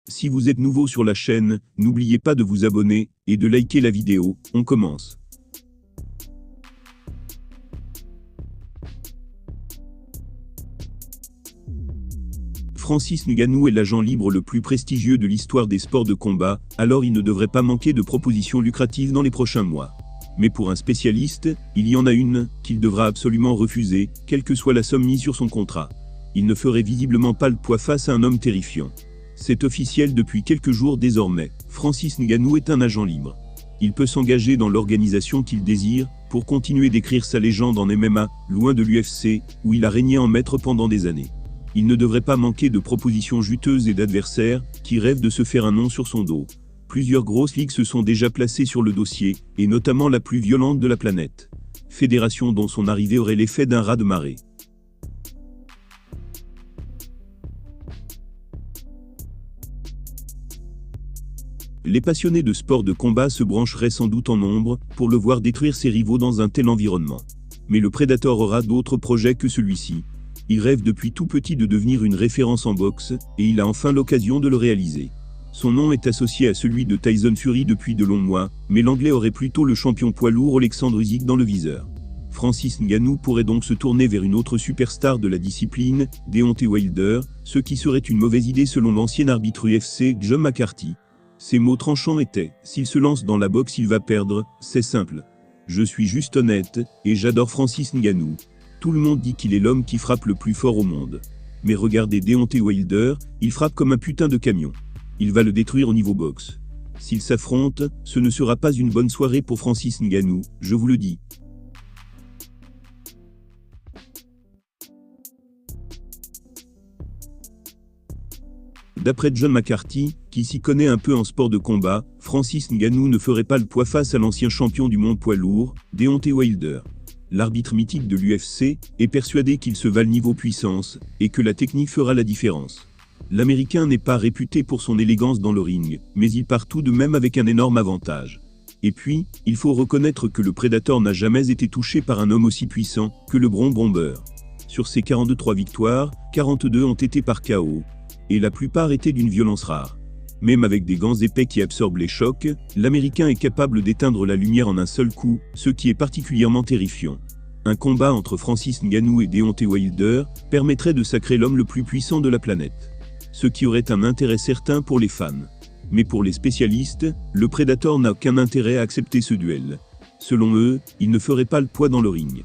Si vous êtes nouveau sur la chaîne, n'oubliez pas de vous abonner et de liker la vidéo. On commence. Francis Ngannou est l'agent libre le plus prestigieux de l'histoire des sports de combat, alors il ne devrait pas manquer de propositions lucratives dans les prochains mois. Mais pour un spécialiste, il y en a une qu'il devra absolument refuser, quelle que soit la somme mise sur son contrat. Il ne ferait visiblement pas le poids face à un homme terrifiant. C'est officiel depuis quelques jours désormais, Francis Ngannou est un agent libre. Il peut s'engager dans l'organisation qu'il désire, pour continuer d'écrire sa légende en MMA, loin de l'UFC, où il a régné en maître pendant des années. Il ne devrait pas manquer de propositions juteuses et d'adversaires, qui rêvent de se faire un nom sur son dos. Plusieurs grosses ligues se sont déjà placées sur le dossier, et notamment la plus violente de la planète. Fédération dont son arrivée aurait l'effet d'un raz de marée. Les passionnés de sport de combat se brancheraient sans doute en nombre, pour le voir détruire ses rivaux dans un tel environnement. Mais le Predator aura d'autres projets que celui-ci. Il rêve depuis tout petit de devenir une référence en boxe, et il a enfin l'occasion de le réaliser. Son nom est associé à celui de Tyson Fury depuis de longs mois, mais l'Anglais aurait plutôt le champion poids lourd Alexandre Usyk dans le viseur. Francis Ngannou pourrait donc se tourner vers une autre superstar de la discipline, Deontay Wilder, ce qui serait une mauvaise idée selon l'ancien arbitre UFC John McCarthy. Ses mots tranchants étaient « S'il se lance dans la boxe, il va perdre, c'est simple. Je suis juste honnête, et j'adore Francis Ngannou. Tout le monde dit qu'il est l'homme qui frappe le plus fort au monde. Mais regardez Deontay Wilder, il frappe comme un putain de camion. Il va le détruire au niveau boxe. S'ils s'affrontent, ce ne sera pas une bonne soirée pour Francis Ngannou, je vous le dis. » D'après John McCarthy, qui s'y connaît un peu en sport de combat, Francis Ngannou ne ferait pas le poids face à l'ancien champion du monde poids lourd, Deontay Wilder. L'arbitre mythique de l'UFC est persuadé qu'il se valent niveau puissance, et que la technique fera la différence. L'Américain n'est pas réputé pour son élégance dans le ring, mais il part tout de même avec un énorme avantage. Et puis, il faut reconnaître que le Predator n'a jamais été touché par un homme aussi puissant que le Bron Bomber. Sur ses 43 victoires, 42 ont été par KO. Et la plupart étaient d'une violence rare. Même avec des gants épais qui absorbent les chocs, l'Américain est capable d'éteindre la lumière en un seul coup, ce qui est particulièrement terrifiant. Un combat entre Francis Ngannou et Deontay Wilder permettrait de sacrer l'homme le plus puissant de la planète. Ce qui aurait un intérêt certain pour les fans. Mais pour les spécialistes, le Predator n'a aucun intérêt à accepter ce duel. Selon eux, il ne ferait pas le poids dans le ring.